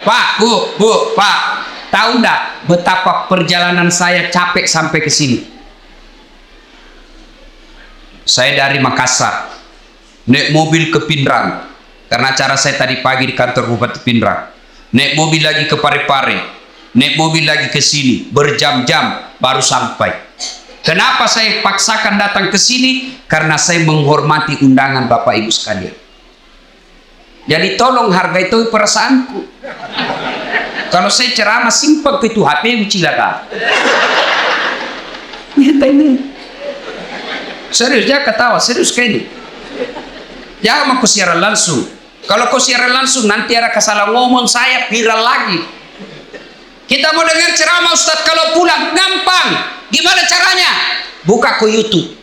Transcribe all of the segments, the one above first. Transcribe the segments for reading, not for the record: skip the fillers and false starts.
Pak, Bu, Pak, tahu nggak betapa perjalanan saya capek sampai ke sini? Saya dari Makassar, naik mobil ke Pindrang, karena acara saya tadi pagi di kantor Bupati Pindrang. Naik mobil lagi ke Parepare, naik mobil lagi ke sini, berjam-jam baru sampai. Kenapa saya paksakan datang ke sini? Karena saya menghormati undangan Bapak Ibu sekalian. Jadi tolong hargai itu perasaanku. Kalau saya ceramah simpel itu HP cilaka. Ini serius, jangan ketawa, serius kayak ini. Jangan mau siaran langsung. Kalau kau siaran langsung nanti ada kesalah ngomong saya viral lagi. Kita mau dengar ceramah Ustadz kalau pulang gampang. Gimana caranya? Buka ke YouTube,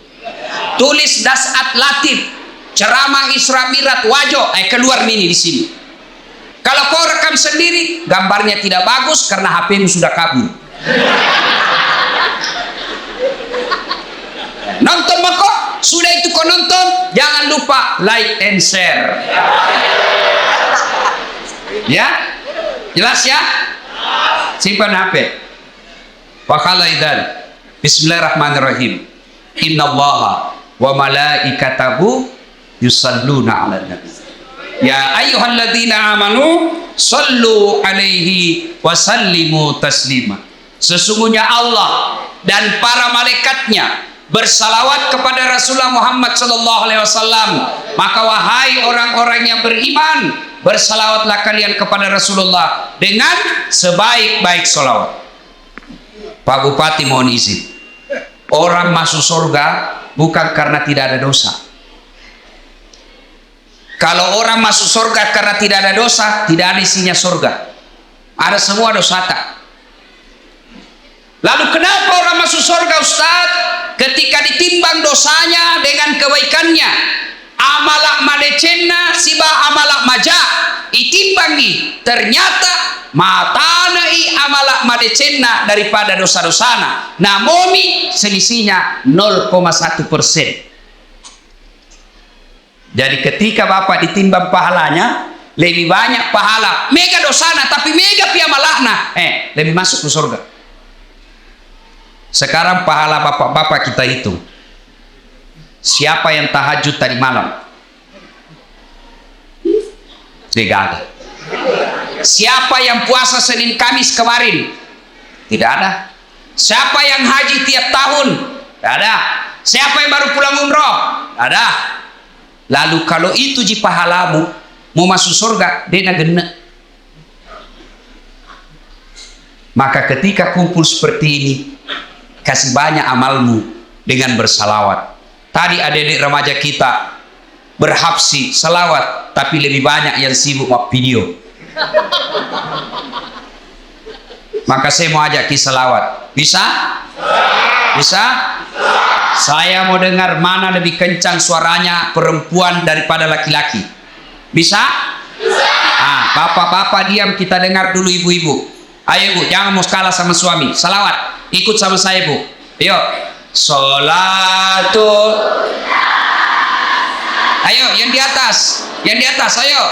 tulis Dasat Latif, ceramah Isra Mi'raj Wajo, keluar mini di sini. Kalau kau rekam sendiri, gambarnya tidak bagus karena HP-mu sudah kabur. Nonton kok, sudah itu kau nonton, jangan lupa like and share. Ya, jelas ya? Simpan HP. Fakhalaidan. Bismillahirrahmanirrahim. Innallaha wa malaikatahu yusalluna 'alan nabi. Ya ayyuhalladzina amanu sallu alaihi wa sallimu taslima. Sesungguhnya Allah dan para malaikatnya bersalawat kepada Rasulullah Muhammad sallallahu alaihi wasallam. Maka wahai orang-orang yang beriman, bersalawatlah kalian kepada Rasulullah dengan sebaik-baik salawat. Pak Bupati mohon izin, orang masuk surga bukan karena tidak ada dosa. Kalau orang masuk surga karena tidak ada dosa, tidak ada isinya surga, ada semua dosa tak. Lalu kenapa orang masuk surga Ustaz? Ketika ditimbang dosanya dengan kebaikannya, amalak madecenna siba amalak maja, itimbangi ternyata matanai amalak madecenna daripada dosa-dosana, namomi selisihnya 0,1%. Jadi ketika Bapak ditimbang pahalanya lebih banyak pahala mega dosana tapi mega piamalakna, lebih masuk ke surga. Sekarang pahala bapak-bapak kita itu, siapa yang tahajud tadi malam? Tidak ada. Siapa yang puasa Senin Kamis kemarin? Tidak ada. Siapa yang haji tiap tahun? Tidak ada. Siapa yang baru pulang umroh? Tidak ada. Lalu kalau itu ji pahalamu mau masuk surga, dena gena. Maka ketika kumpul seperti ini, kasih banyak amalmu dengan bersalawat. Tadi adik-adik remaja kita berhabsi salawat, tapi lebih banyak yang sibuk buat video. Maka saya mau ajak kisah salawat. Bisa? Bisa? Saya mau dengar mana lebih kencang suaranya perempuan daripada laki-laki. Bisa? Bapak-bapak diam, kita dengar dulu ibu-ibu. Ayo Bu, jangan mau kalah sama suami. Salawat, ikut sama saya Bu. Ayo. Salatu. Ayo, yang di atas. Yang di atas, ayo.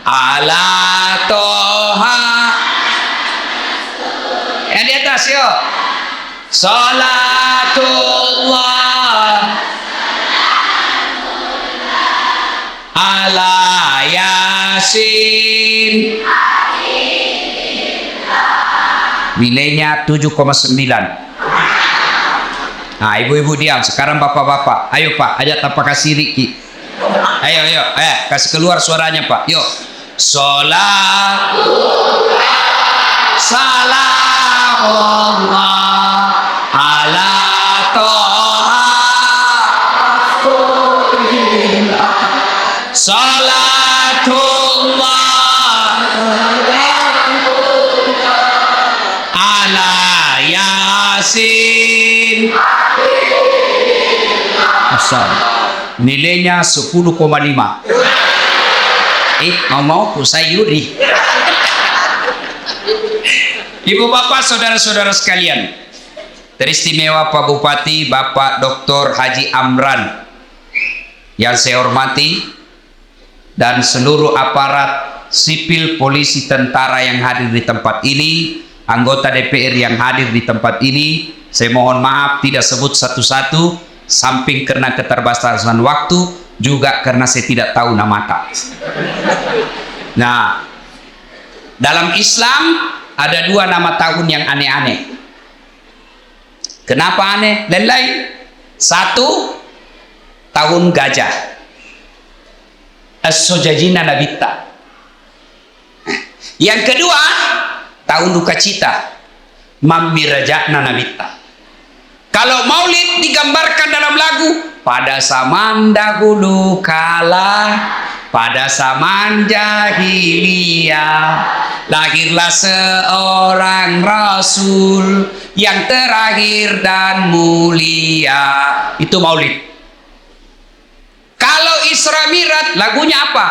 Ala toha. Yang di atas, yuk. Salatullah ala yasin. Nilainya 7,9. Nah, ibu-ibu diam. Sekarang bapak-bapak, ayo Pak, ajak tanpa kasih Riki. Ayo, kasih keluar suaranya Pak. Yuk. Salamullah ala toha. Salatullah ala yasin. Asal nilainya 10,5. Mau saya Yuri. Ibu bapak saudara-saudara sekalian, teristimewa Pak Bupati Bapak Dr. Haji Amran yang saya hormati, dan seluruh aparat sipil, polisi, tentara yang hadir di tempat ini, anggota DPR yang hadir di tempat ini, saya mohon maaf tidak sebut satu-satu, samping karena keterbatasan waktu, juga karena saya tidak tahu nama tak. Nah, dalam Islam ada dua nama tahun yang aneh-aneh. Kenapa aneh? Lain-lain. Satu, tahun gajah. As-Sujajina Nabitta. Yang kedua, tahun duka cita. Mamirajana Nabitta. Kalau maulid digambarkan dalam lagu, pada zaman dahulu kala, pada zaman jahiliyah, lahirlah seorang rasul yang terakhir dan mulia. Itu maulid. Kalau Isra Mi'raj lagunya apa?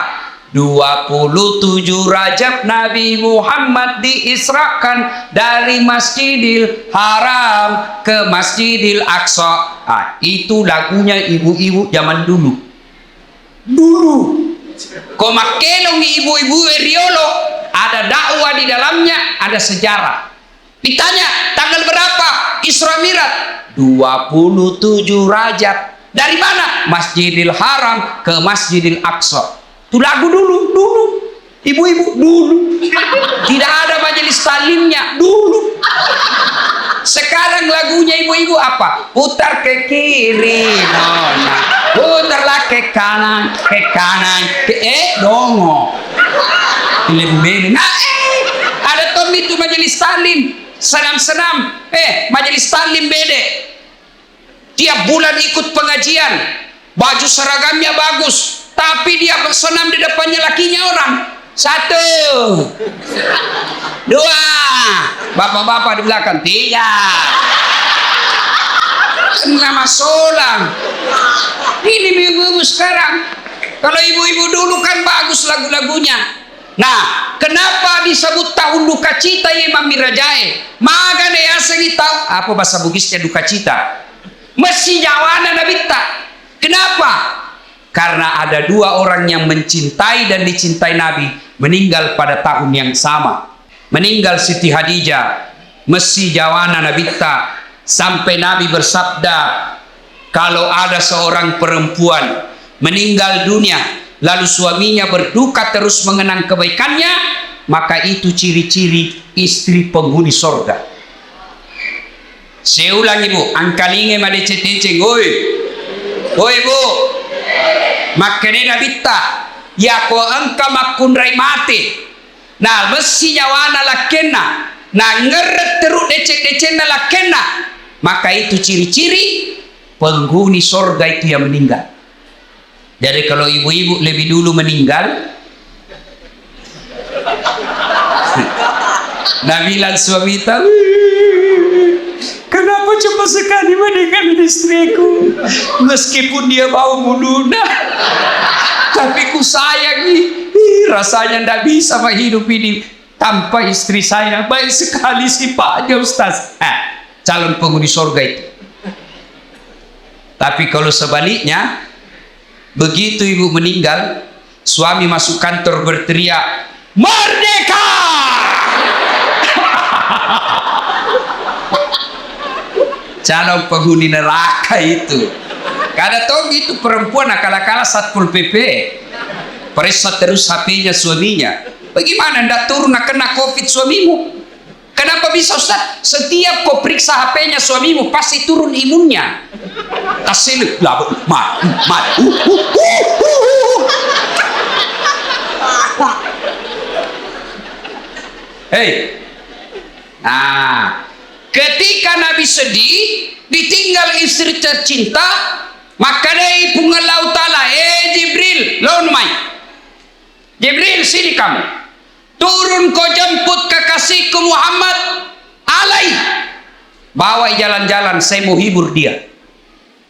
27 Rajab Nabi Muhammad diisrakan dari Masjidil Haram ke Masjidil Aqsa. Itu lagunya ibu-ibu zaman dulu. Kau makelong ibu-ibu Riolo, ada dakwah di dalamnya, ada sejarah. Ditanya tanggal berapa Isra Mi'raj? 27 Rajab. Dari mana? Masjidil Haram ke Masjidil Aqsa. Itu lagu dulu, ibu-ibu dulu. Tidak ada majelis talimnya dulu. Sekarang lagunya ibu-ibu apa? Putar ke kiri, nona. Putarlah ke kanan, dongo. Nah, ada tom itu majelis talim, senam-senam. Majelis talim bede. Tiap bulan ikut pengajian, baju seragamnya bagus, tapi dia bersenam di depannya lakinya orang. 1, 2, bapak-bapak di belakang. 3. Nama solang. Ini ibu-ibu sekarang. Kalau ibu-ibu dulu kan bagus lagu-lagunya. Nah, kenapa disebut tahun duka cita Imam Mirajae? Maka dia asli tahu apa bahasa Bugisnya duka cita. Mesti jawana Nabitta. Kenapa? Karena ada dua orang yang mencintai dan dicintai Nabi meninggal pada tahun yang sama. Meninggal Siti Hadijah, mesti jawana Nabitta, sampai Nabi bersabda, kalau ada seorang perempuan meninggal dunia lalu suaminya berduka terus mengenang kebaikannya, maka itu ciri-ciri istri penghuni sorga. Saya ulang ibu, angkalinge madece-tece, oi bu, makanya Nabitta, ya ko angka makunrai mati. Nah, mesti nyawana lakena, nah ngeret terus decek-decek na lakena, maka itu ciri-ciri penghuni sorga itu yang meninggal. Jadi kalau ibu-ibu lebih dulu meninggal, nah bilang suami tahu, kenapa cepat sekali meninggalkan istriku? Meskipun dia mau bunuh, tapi ku sayangi. Rasanya tidak bisa hidup ini tanpa istri saya. Baik sekali sifatnya Ustaz. Calon penghuni surga itu. Tapi kalau sebaliknya, begitu ibu meninggal, suami masuk kantor berteriak, "Merdeka!" Calon penghuni neraka itu. Kada tahu gitu perempuan akal-akal Satpol PP. Periksa terus HP-nya suaminya. Bagaimana ndak turun kena COVID suamimu? Kenapa bisa Ustaz? Setiap kau periksa HP-nya suamimu pasti turun imunnya. Tasil mat. Hei. Nah, ketika Nabi sedih, ditinggal istri tercinta, maka dari pungalau ta'ala, Jibril, lawan mai. Jibril, sini kamu. Turun kau jemput kekasihku Muhammad alaih. Bawa jalan-jalan, saya mau hibur dia.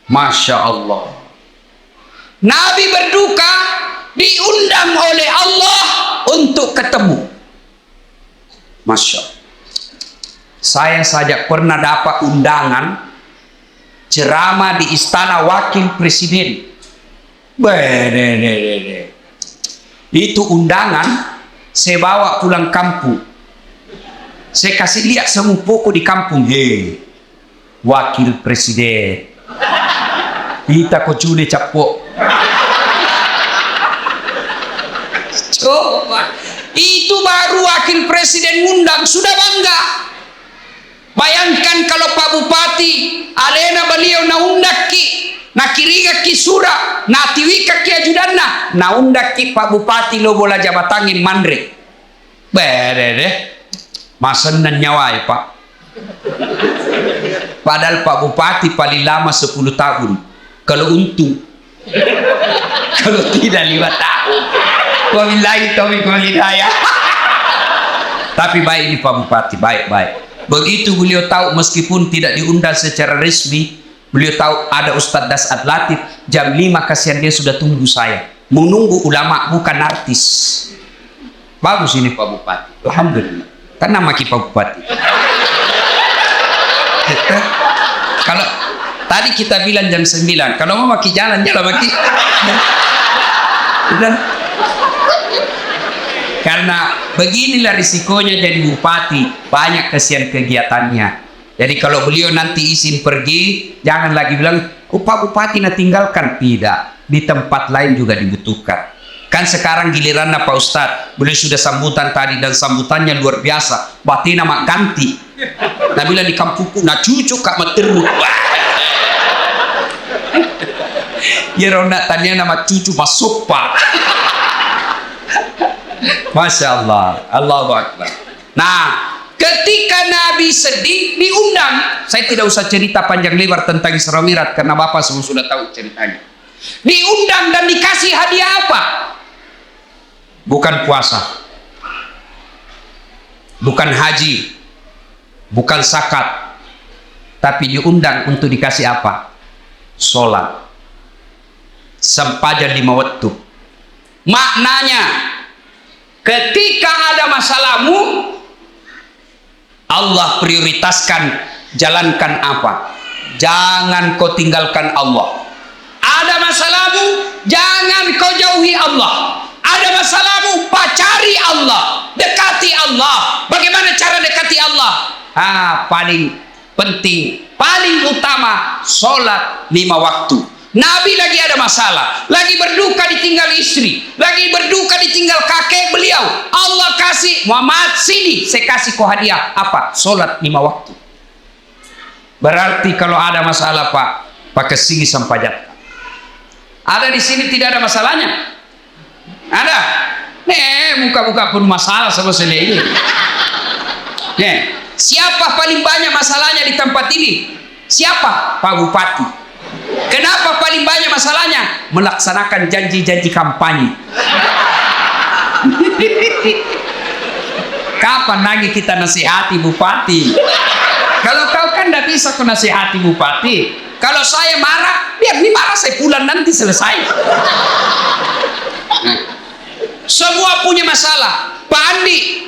Masya Allah. Nabi berduka, diundang oleh Allah untuk ketemu. Masya Allah. Saya saja pernah dapat undangan ceramah di istana wakil presiden. Itu undangan Saya bawa pulang kampung. Saya kasih lihat semua pokok di kampung. Hei, wakil presiden, kita kok cude capok. Coba, itu baru wakil presiden ngundang, sudah bangga. Bayangkan kalau Pak Bupati, alena beliau na undak ki, na kiriga ki sura, na tiwika ki ajudanna, na undak ki Pak Bupati lo bola jabatangin mandre. Bere deh. Masenan nyawai Pak. Padahal Pak Bupati paling lama 10 tahun. Kalau untung. Kalau tidak 5 tahun. Wabillahi taufiq wal hidayah. Tapi baik ini Pak Bupati, baik-baik. Begitu beliau tahu meskipun tidak diundang secara resmi, beliau tahu ada Ustadz Dasat Latif, jam 5 kasihan dia sudah tunggu saya. Menunggu ulama bukan artis. Bagus ini Pak Bupati. Alhamdulillah. Kan nama Pak Bupati. Kalau tadi kita bilang jam 9, kalau mau maki jalan maki. Karena beginilah risikonya jadi bupati, banyak kesian kegiatannya. Jadi kalau beliau nanti izin pergi, jangan lagi bilang, oh Pak Bupati na tinggalkan. Tidak, di tempat lain juga dibutuhkan. Kan sekarang giliran Pak Ustadz, beliau sudah sambutan tadi dan sambutannya luar biasa. Batina mak ganti. Nah bilang di kampungku, nah cucu kak materu. Ya ronda tanya nama cucu masuk Pak. Masya Allah, Allahu Akbar. Nah, ketika Nabi sedih diundang, saya tidak usah cerita panjang lebar tentang Isra Mi'raj karena Bapak semua sudah tahu ceritanya. Diundang dan dikasih hadiah apa? Bukan puasa, bukan haji, bukan zakat, tapi diundang untuk dikasih apa? Sholat sempadan 5 waktu. Maknanya, ketika ada masalahmu, Allah prioritaskan, jalankan apa? Jangan kau tinggalkan Allah. Ada masalahmu, jangan kau jauhi Allah. Ada masalahmu, pacari Allah, dekati Allah. Bagaimana cara dekati Allah? Paling penting, paling utama, sholat 5 waktu. Nabi lagi ada masalah, lagi berduka ditinggal istri, lagi berduka ditinggal kakek beliau. Allah kasih, Muhammad sini, saya kasih kau hadiah. Apa? Sholat 5 waktu. Berarti kalau ada masalah Pak, pakai sini sampajat. Ada di sini tidak ada masalahnya? Ada? Muka-muka pun masalah sama ini. Siapa paling banyak masalahnya di tempat ini? Siapa? Pak Bupati. Kenapa paling banyak masalahnya? Melaksanakan janji-janji kampanye. Kapan lagi kita nasihati Bupati? Kalau kau kan tidak bisa kau nasihati Bupati. Kalau saya marah, biar ini marah saya pulang nanti selesai. Semua punya masalah. Pak Andi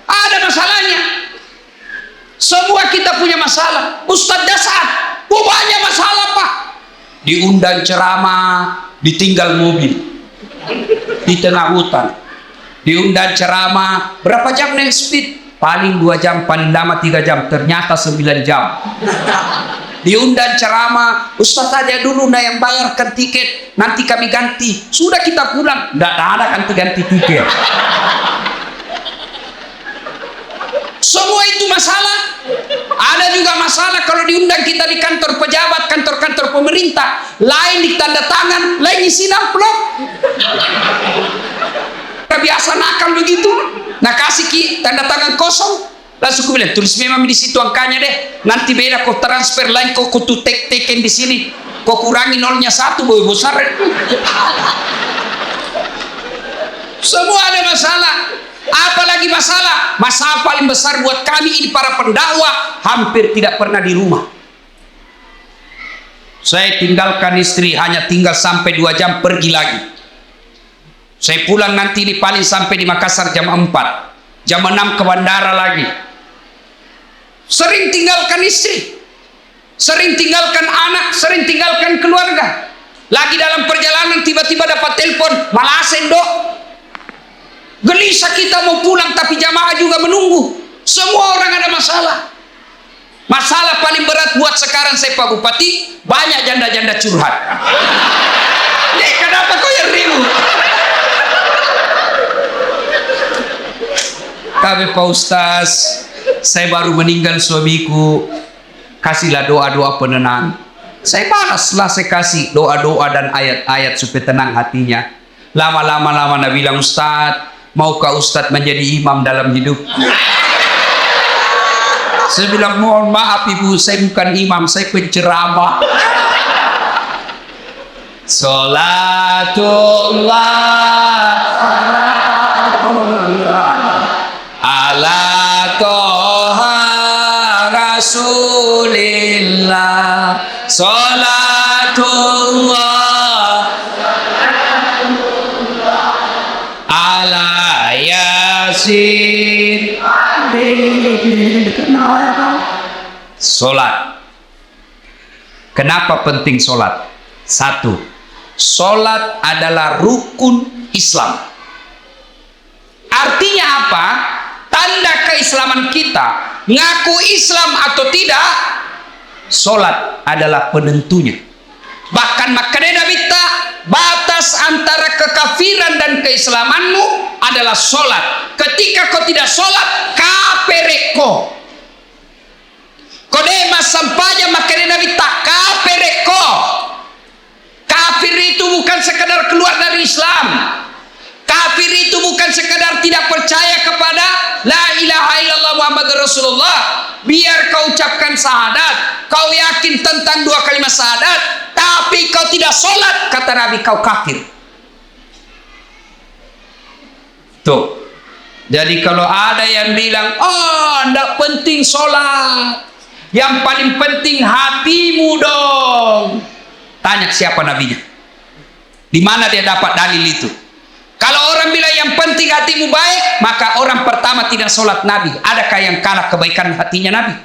ada masalahnya. Semua kita punya masalah. Ustadz Dasat banyak masalah Pak. Diundang ceramah, ditinggal mobil di tengah hutan. Diundang ceramah, berapa jam naik speed? Paling 2 jam, paling lama 3 jam. Ternyata 9 jam. Diundang ceramah, Ustaz saja dulu nah yang bayarkan tiket, nanti kami ganti. Sudah kita pulang, tidak ada ganti-ganti tiket. Semua itu masalah. Ada juga masalah kalau diundang kita di kantor pejabat, kantor-kantor pemerintah, lain di tanda tangan, lain isi amplop. Biasa nakal begitu. Nah kasih tanda tangan kosong. Langsung aku bilang, tulis memang di situ angkanya deh. Nanti beda kau transfer lain, kau tuh teken di sini, kau kurangi 0-nya 1, boy besar. Semua ada masalah. Apalagi masalah? Masalah paling besar buat kami ini para pendakwah, hampir tidak pernah di rumah. Saya tinggalkan istri, hanya tinggal sampai 2 jam pergi lagi. Saya pulang nanti di paling sampai di Makassar jam 4, jam 6 ke bandara lagi. Sering tinggalkan istri, sering tinggalkan anak, sering tinggalkan keluarga. Lagi dalam perjalanan tiba-tiba dapat telepon, Malasen dok. Gelisah kita mau pulang tapi jamaah juga menunggu. Semua orang ada masalah. Masalah paling berat buat sekarang saya Pak Bupati, banyak janda-janda curhat. Kenapa kau yang ribut? Tapi Pak Ustaz, saya baru meninggal suamiku, kasihlah doa-doa penenang. Saya balaslah, saya kasih doa-doa dan ayat-ayat supaya tenang hatinya. Lama-lama Nabi bilang, Ustaz, maukah Ustaz menjadi imam dalam hidup? Saya bilang, mohon maaf ibu, saya bukan imam, saya penceramah. Salatullah ala toha rasulillah. Salatullah ala yasin. Solat. Kenapa penting solat? Satu, solat adalah rukun Islam. Artinya apa? Tanda keislaman kita. Ngaku Islam atau tidak, solat adalah penentunya. Bahkan makanya kita, batas antara kekafiran dan keislamanmu adalah solat. Ketika kau tidak solat, kapereko. Kodema sampaja makanya kita kapereko. Kafir itu bukan sekadar keluar dari Islam. Kafir itu bukan sekadar tidak percaya kepada la ilaha illallah Muhammad Rasulullah. Biar kau ucapkan syahadat, kau yakin tentang dua kalimat syahadat, tapi kau tidak sholat, kata Nabi, kau kafir. Tuh. Jadi kalau ada yang bilang, oh tidak penting sholat, yang paling penting hatimu dong. Tanya siapa nabinya, di mana dia dapat dalil itu? Kalau orang bilang yang penting hatimu baik, maka orang pertama tidak sholat Nabi. Adakah yang kalah kebaikan hatinya Nabi?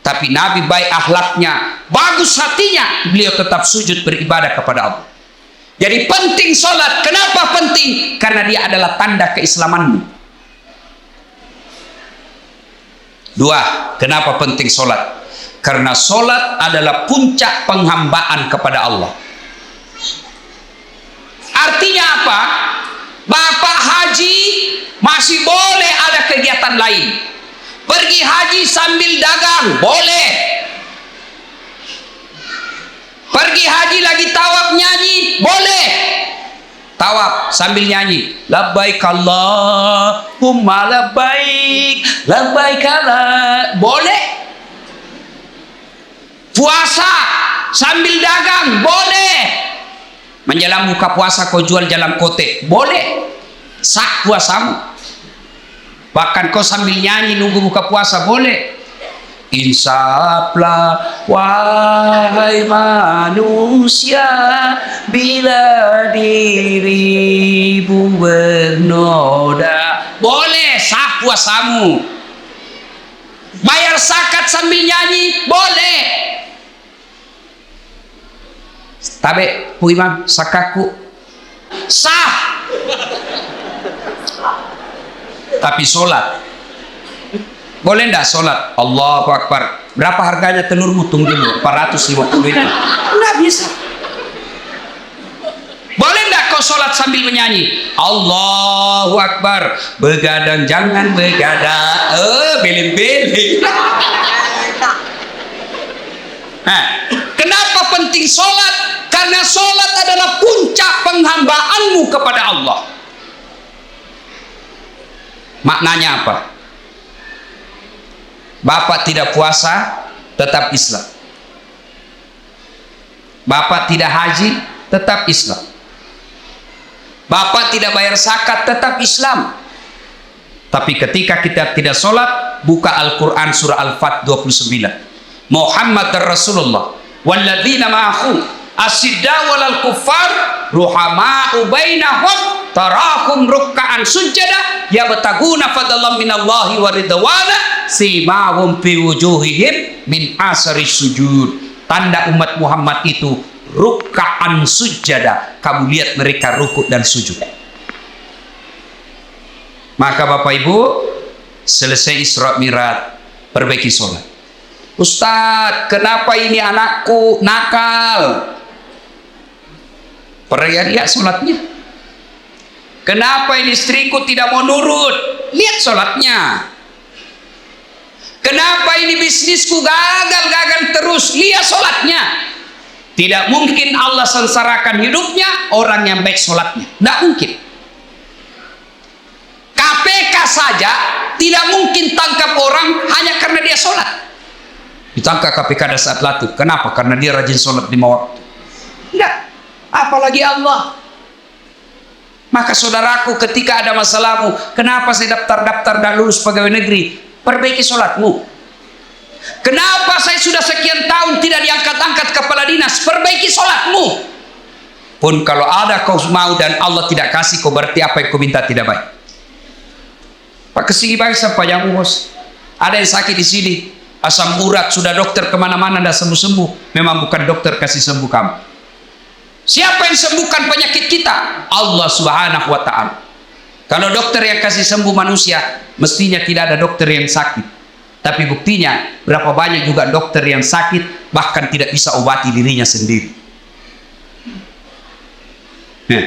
Tapi Nabi baik akhlaknya, bagus hatinya, beliau tetap sujud beribadah kepada Allah. Jadi penting sholat. Kenapa penting? Karena dia adalah tanda keislamanmu. Dua, kenapa penting sholat? Karena sholat adalah puncak penghambaan kepada Allah. Artinya apa? Bapak haji masih boleh ada kegiatan lain. Pergi haji sambil dagang boleh. Pergi haji lagi tawaf nyanyi boleh. Tawaf sambil nyanyi, labbaik Allahumma labbaik, labbaik Allah, boleh. Puasa sambil dagang boleh. Menjelang buka puasa kau jual jalan kote boleh, sah puasamu. Bahkan kau sambil nyanyi nunggu buka puasa boleh. Insaflah wahai manusia, bila dirimu bernoda, boleh, sah puasamu. Bayar zakat sambil nyanyi boleh. Tabe pu imam sakaku sah. Tapi sholat boleh ndak? Sholat Allahu Akbar, berapa harganya telurmu? Tunggu dulu, 450 itu nggak bisa. Boleh ndak kau sholat sambil menyanyi Allahu Akbar, begadang jangan begadang, beling-beling. Nah, kenapa penting sholat? Karena sholat adalah puncak penghambaanmu kepada Allah. Maknanya apa? Bapak tidak puasa, tetap Islam. Bapak tidak haji, tetap Islam. Bapak tidak bayar zakat, tetap Islam. Tapi ketika kita tidak sholat, buka Al-Quran surah Al-Fat 29. Muhammad Rasulullah walladzina ma'ahu asidda walal kuffar ruhama'u bainahum tarahum rukka'an sujada yabtaguna fadlan minallahi wa ridwana simahum fi wujuhihim min asari sujud. Tanda umat Muhammad itu rukka'an sujada, kamu lihat mereka rukuk dan sujud. Maka Bapak Ibu, selesai Isra Mi'raj, perbaiki sholat. Ustadz, kenapa ini anakku nakal? Lihat sholatnya. Kenapa ini istriku tidak mau nurut? Lihat sholatnya. Kenapa ini bisnisku gagal terus? Lihat sholatnya. Tidak mungkin Allah sengsarakan hidupnya orang yang baik sholatnya. Tidak mungkin. KPK saja tidak mungkin tangkap orang hanya karena dia sholat. Ditangkap KPK pada saat latih. Kenapa? Karena dia rajin sholat 5 waktu. Tidak. Apalagi Allah. Maka saudaraku, ketika ada masalahmu, kenapa saya daftar dan lulus pegawai negeri? Perbaiki sholatmu. Kenapa saya sudah sekian tahun tidak diangkat-angkat kepala dinas? Perbaiki sholatmu. Pun kalau ada kau mau dan Allah tidak kasih, kau berarti apa yang kau minta tidak baik. Pak kesini bangsa pajamu bos. Ada yang sakit di sini, asam urat, sudah dokter kemana-mana tidak sembuh-sembuh. Memang bukan dokter kasih sembuh kamu. Siapa yang sembuhkan penyakit kita? Allah Subhanahu wa ta'ala. Kalau dokter yang kasih sembuh manusia, mestinya tidak ada dokter yang sakit. Tapi buktinya, berapa banyak juga dokter yang sakit, bahkan tidak bisa obati dirinya sendiri. Nah,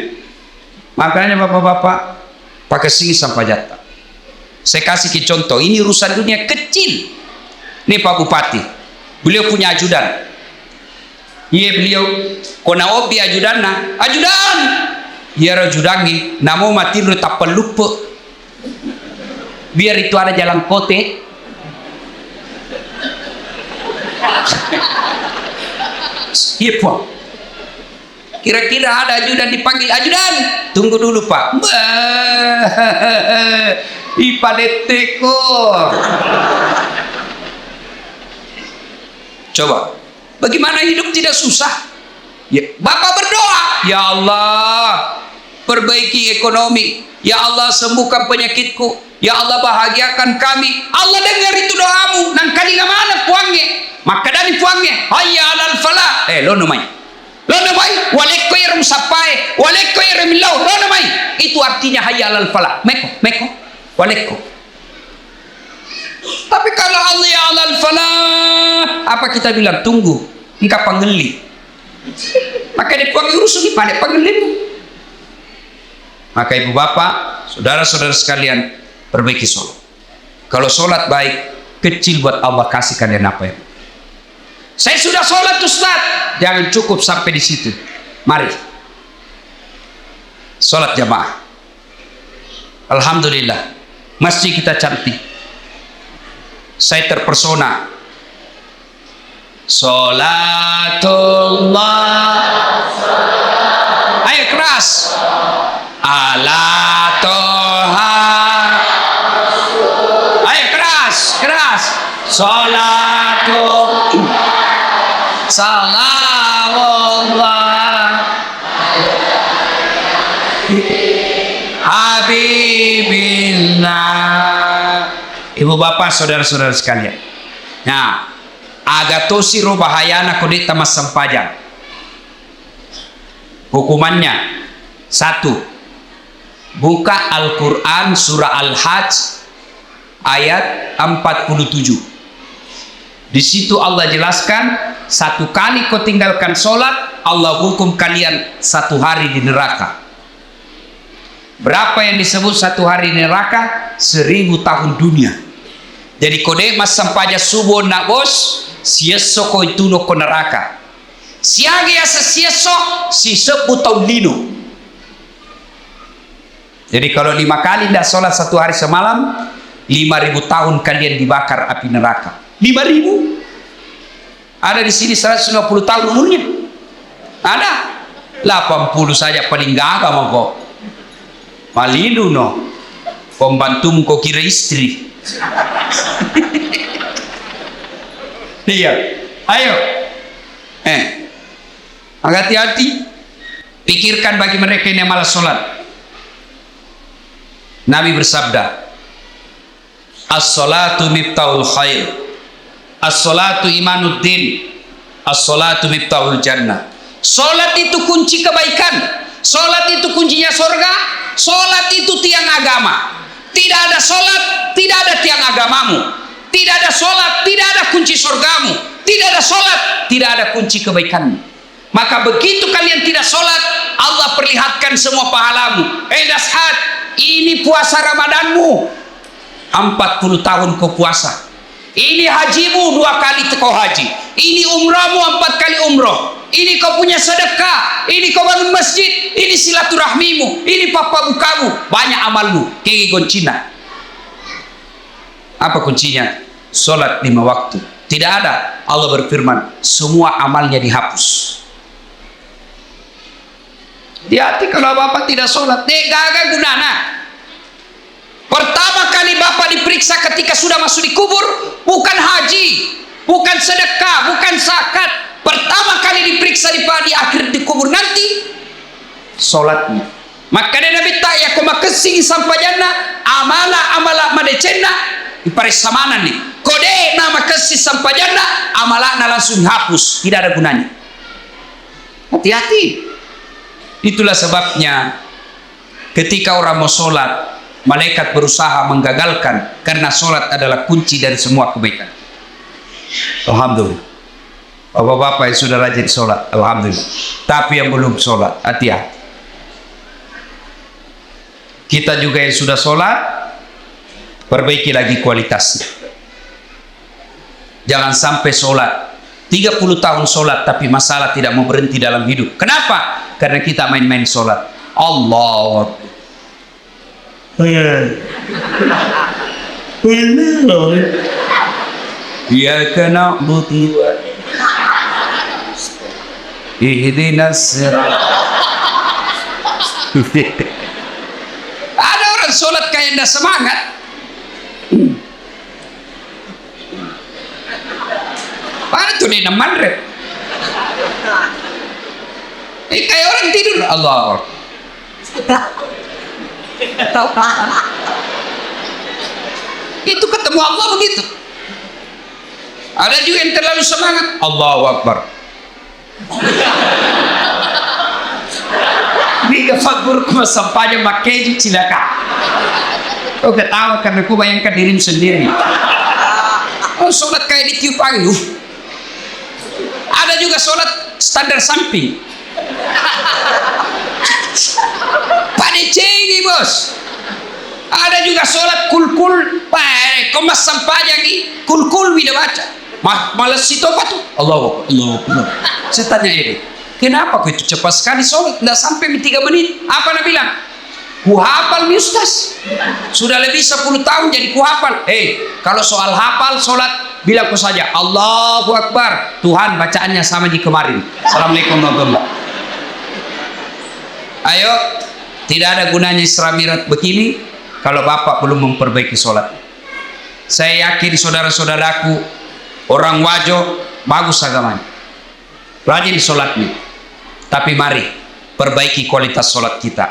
makanya bapak-bapak, pakai sini sampai jatah. Saya kasih ke contoh, ini urusan dunia kecil. Ini Pak Bupati, beliau punya ajudan. Iya beliau, kona obi ajudan na, ajudan. Iya ajudangi, namo mati lu tak pelupa. Biar itu ada jalan kote. Iya Pak. Kira-kira ada ajudan dipanggil ajudan. Tunggu dulu Pak. Ipadeteko. Coba. Bagaimana hidup tidak susah? Ya, Bapak berdoa, ya Allah, perbaiki ekonomi. Ya Allah, sembuhkan penyakitku. Ya Allah, bahagiakan kami. Allah dengar itu doamu. Nang kali mana puangnya? Maka dari puangnya, hayya alal falah. Lono mai. Lono mai, walekko irum sapai, walekko irum lau, lono mai. Itu artinya hayya alal falah. Meko, walekko. Tapi kalau Allah ya alal falah, apa kita bilang? Tunggu, engkau panggeli. Maka dia panggil urusan di pada panggelimu. Maka ibu bapak, saudara-saudara sekalian, perbaiki sholat. Kalau sholat baik, kecil buat Allah kasih kalian apa ya? Saya sudah sholat Ustaz, jangan cukup sampai di situ. Mari, sholat jamaah. Alhamdulillah, masjid kita cantik. Saya terpesona. Sholatullah. Ayo keras. Ala toha. Ayo keras. Sholatullah. Salamullah. Habibillah. Ibu bapak saudara-saudara sekalian, nah agatosi ro bahayana kodit tamas sampajang. Hukumannya 1, buka Al-Quran surah Al-Hajj ayat 47. Di situ Allah jelaskan, 1 kali kau tinggalkan sholat, Allah hukum kalian 1 hari di neraka. Berapa yang disebut 1 hari di neraka? 1000 tahun dunia. Jadi kode mas sampaja subuh nak bos, sieso ko itu no ko neraka. Siagi asa sieso si 10 tahun lino. Jadi kalau 5 kali tidak sholat 1 hari semalam, 5000 tahun kalian dibakar api neraka. 5000. Ada di sini 150 tahun umurnya. Ada 80 saja paling gagah mau kok. Malidu no. Pembantumu kau kira istri. Iya, ayo. Hati-hati. Pikirkan bagi mereka yang malas sholat. Nabi bersabda, as-salatu miftahul khair, as-salatu imanuddin, as-salatu miftahul jannah. Sholat itu kunci kebaikan. Sholat itu kuncinya surga. Sholat itu tiang agama. Tidak ada sholat, tidak ada tiang agamamu. Tidak ada sholat, tidak ada kunci surgamu. Tidak ada sholat, tidak ada kunci kebaikanmu. Maka begitu kalian tidak sholat, Allah perlihatkan semua pahalamu. Dashat, ini puasa Ramadanmu, 40 tahun kau puasa. Ini hajimu 2 kali kau haji. Ini umrahmu 4 kali umroh. Ini kau punya sedekah. Ini kau bangun masjid. Ini silaturahmimu. Ini papa bukamu. Banyak amalmu. Kegi kuncinya. Apa kuncinya? Sholat 5 waktu. Tidak ada. Allah berfirman, semua amalnya dihapus. Hati-hati kalau bapak tidak sholat. Gagal gunana. Pertama kali bapak diperiksa ketika sudah masuk di kubur, bukan haji, bukan sedekah, bukan zakat. Pertama kali diperiksa di akhir di kubur nanti, sholatnya. Maka Nabi ya kau makasih sampai jannah, amala madecena di parisamanan nih. Kode nama kasih sampai jannah, amalana langsung hapus, tidak ada gunanya. Hati-hati. Itulah sebabnya ketika orang mau sholat, malaikat berusaha menggagalkan, karena sholat adalah kunci dari semua kebaikan. Alhamdulillah. Bapak-bapak yang sudah rajin sholat, alhamdulillah. Tapi yang belum sholat, hati-hati. Kita juga yang sudah sholat, perbaiki lagi kualitasnya. Jangan sampai sholat 30 tahun sholat tapi masalah tidak mau berhenti dalam hidup. Kenapa? Karena kita main-main sholat. Allah. Ya kena butuh. Ihdinas sirat. Ada orang sholat kayak ndak semangat. Mana tuh nih mandre? Kayak orang tidur. Allah. Itu ketemu Allah begitu. Ada juga yang terlalu semangat. Allahu Akbar. Biga fagur kuma sampanya makeji cilaka. Kau ketawa karena ku bayangkan dirimu sendiri. Oh, sholat kayak ditiup angin. Ada juga sholat standar samping. Pada cengi bos. Ada juga sholat kul-kul. Komas sampanya lagi kul-kul tidak baca. Malas itu apa tuh? Allah. Saya tanya ini, kenapa kau itu cepat sekali sholat? Tidak sampai 3 menit. Apa nak bilang? Ku hafal mi ustaz. Sudah lebih 10 tahun jadi ku hafal. Kalau soal hafal sholat, bilang ku saja Allahu Akbar. Tuhan bacaannya sama di kemarin. Assalamualaikum warahmatullahi wabarakatuh. Ayo, tidak ada gunanya Isra Mi'raj begini kalau bapak belum memperbaiki sholat. Saya yakin saudara-saudaraku, orang Wajo bagus agamanya, rajin sholatnya. Tapi mari perbaiki kualitas sholat kita.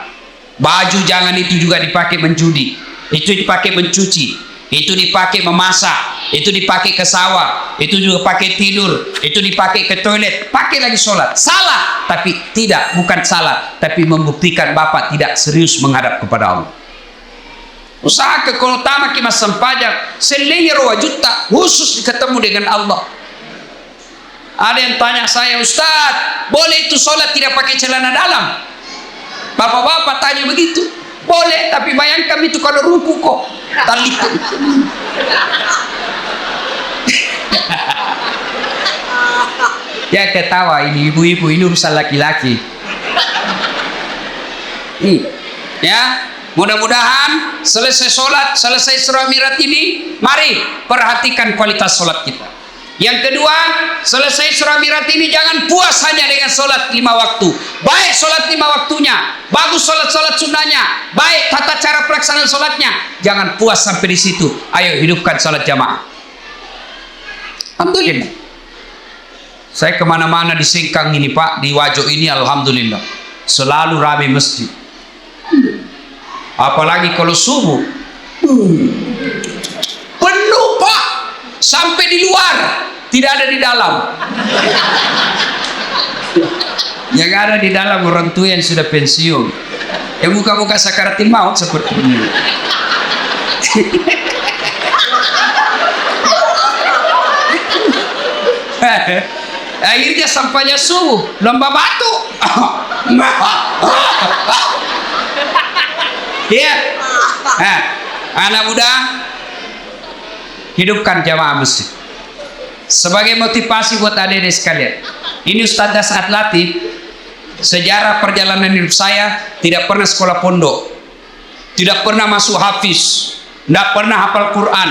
Baju jangan itu juga dipakai menjudi, itu dipakai mencuci, itu dipakai memasak, itu dipakai ke sawah, itu juga pakai tidur, itu dipakai ke toilet, pakai lagi sholat. Salah, tapi tidak, bukan salah, tapi membuktikan bapak tidak serius menghadap kepada Allah. Usaha ke utama kita sempajang selenger wajuta khusus ketemu dengan Allah. Ada yang tanya saya, Ustaz, boleh itu sholat tidak pakai celana dalam? Bapak-bapak tanya begitu. Boleh, tapi bayangkan itu kalau ruku kok tali. Ya ketawa ini ibu-ibu, ini urusan laki-laki. Ya, mudah-mudahan selesai sholat, selesai Isra Mi'raj ini, mari perhatikan kualitas sholat kita. Yang kedua, selesai Isra Mi'raj ini jangan puas hanya dengan sholat 5 waktu. Baik sholat 5 waktunya, bagus sholat-sholat sunnahnya, baik tata cara pelaksanaan sholatnya. Jangan puas sampai di situ. Ayo hidupkan sholat jamaah. Alhamdulillah. Saya kemana-mana di Singkang ini Pak, di Wajo ini alhamdulillah selalu ramai masjid. Apalagi kalau subuh penuh Pak, sampai di luar, tidak ada di dalam. Yang ada di dalam orang tua yang sudah pensiun, yang muka-muka sakaratil maut seperti ini. Akhirnya sampainya subuh lomba batu. Iya. Anak muda, hidupkan jamaah masjid sebagai motivasi buat adik-adik sekalian. Ini Ustaz Dasat Latif. Sejarah perjalanan hidup saya, tidak pernah sekolah pondok, tidak pernah masuk hafiz, tidak pernah hafal Quran.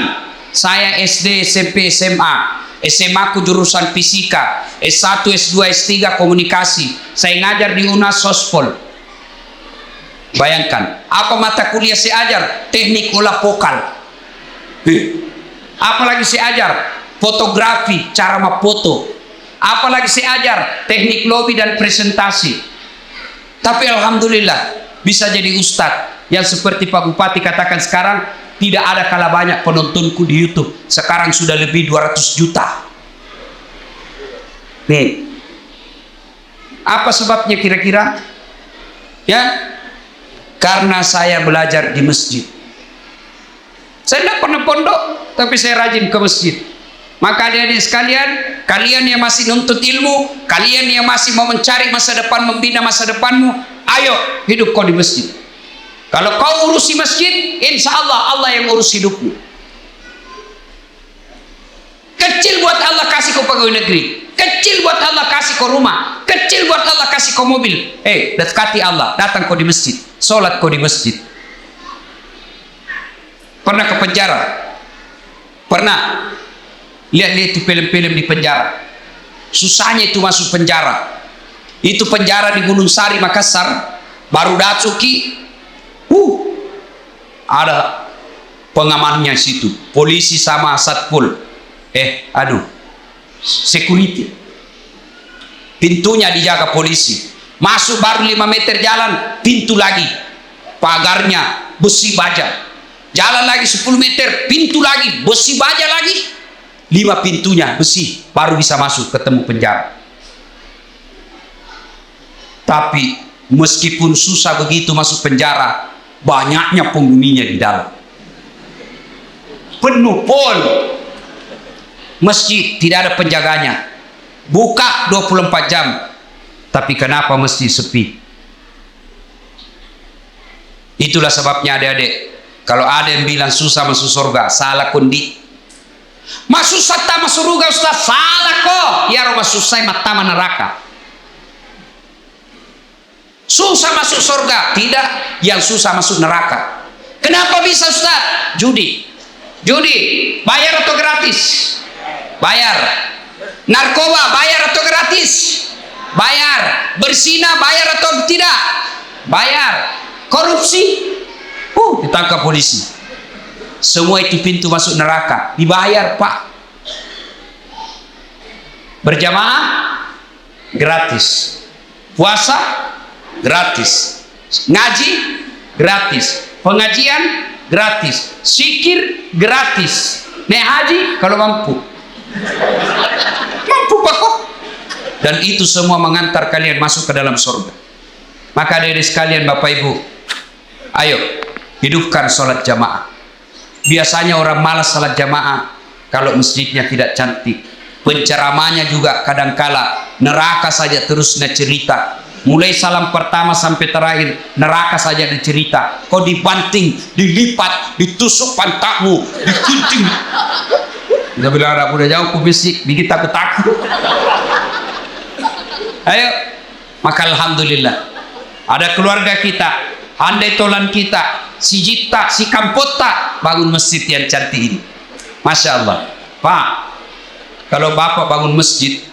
Saya SD, SMP, SMA. SMA ku jurusan fisika, S1, S2, S3 komunikasi. Saya ngajar di UNAS Sospol. Bayangkan, apa mata kuliah saya ajar? Teknik olah vokal. Apalagi saya ajar? Fotografi, cara memfoto. Apalagi saya ajar? Teknik lobby dan presentasi. Tapi alhamdulillah bisa jadi ustadz yang seperti Pak Bupati katakan sekarang, tidak ada kalah banyak penontonku di YouTube. Sekarang sudah lebih 200 juta. Nih, apa sebabnya kira-kira? Ya, karena saya belajar di masjid. Saya tidak pernah pondok, tapi saya rajin ke masjid. Maka adik-adik sekalian, kalian yang masih nuntut ilmu, kalian yang masih mau mencari masa depan, membina masa depanmu, ayo hidup kau di masjid. Kalau kau urusi masjid, insya Allah Allah yang urus hidupmu. Kecil buat Allah kasih kau pegawai negeri, kecil buat Allah kasih kau rumah, kecil buat Allah kasih kau mobil. Dekati Allah, datang kau di masjid, sholat kau di masjid. Pernah ke penjara? Pernah. Lihat-lihat itu film-film di penjara. Susahnya itu masuk penjara. Itu penjara di Gunung Sari, Makassar. Baru Datsuki. Ada pengamannya situ. Polisi sama satpol. Security. Pintunya dijaga polisi. Masuk baru 5 meter jalan, pintu lagi. Pagarnya besi baja. Jalan lagi 10 meter, pintu lagi, besi baja lagi. 5 pintunya besi, baru bisa masuk ketemu penjara. Tapi meskipun susah begitu masuk penjara, banyaknya penghuninya di dalam. Penuh pol. Masjid tidak ada penjaganya. Buka 24 jam. Tapi kenapa masjid sepi? Itulah sebabnya adik-adik, kalau ada yang bilang susah masuk surga, salah kondi. Masuk sata masuk surga Ustaz, salah kok. Ya rumah susah mata neraka. Susah masuk surga, tidak, yang susah masuk neraka. Kenapa bisa Ustaz? Judi. Bayar atau gratis? Bayar. Narkoba bayar atau gratis? Bayar. Berzina bayar atau tidak? Bayar. Korupsi? Ditangkap polisi. Semua itu pintu masuk neraka, dibayar Pak. Berjamaah gratis, puasa gratis, ngaji gratis, pengajian gratis, zikir gratis, naik haji kalau mampu Pak kok. Dan itu semua mengantar kalian masuk ke dalam surga. Maka dari sekalian Bapak Ibu, ayo hidupkan sholat jamaah. Biasanya orang malas salat jamaah kalau masjidnya tidak cantik. Penceramahnya juga kadangkala neraka saja terus cerita. Mulai salam pertama sampai terakhir neraka saja cerita. Kau dibanting, dilipat, ditusuk pantatmu, dikunting. Dia bilang anak udah jauh kubisik, bikin takut-takut. Ayo, maka alhamdulillah ada keluarga kita, handai tolan kita, si Jita, si Kampota bangun masjid yang cantik ini. Masya Allah Pak, kalau Bapak bangun masjid,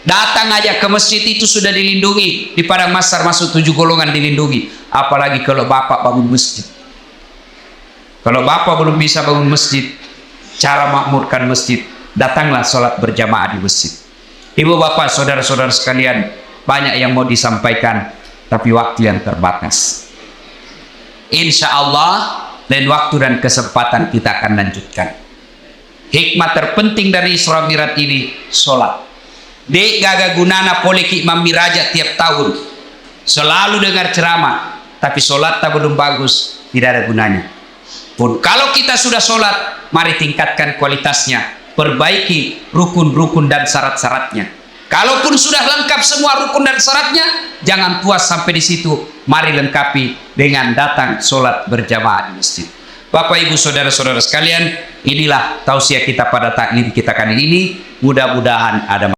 datang aja ke masjid itu sudah dilindungi. Di Padang Masar masuk 7 golongan dilindungi. Apalagi kalau Bapak bangun masjid. Kalau Bapak belum bisa bangun masjid, cara makmurkan masjid, datanglah sholat berjamaah di masjid. Ibu bapak saudara-saudara sekalian, banyak yang mau disampaikan, tapi waktu yang terbatas. Insya Allah lain waktu dan kesempatan kita akan lanjutkan. Hikmah terpenting dari Isra Mi'raj ini sholat. Dek gaga gunana poleki Imam Miraja tiap tahun. Selalu dengar ceramah, tapi sholat tak belum bagus, tidak ada gunanya. pun. Kalau kita sudah sholat, mari tingkatkan kualitasnya, perbaiki rukun-rukun dan syarat-syaratnya. Kalaupun sudah lengkap semua rukun dan syaratnya, jangan puas sampai di situ, mari lengkapi dengan datang sholat berjamaah di masjid. Bapak Ibu saudara-saudara sekalian, inilah tausiah kita pada taklim kita kali ini. Mudah-mudahan ada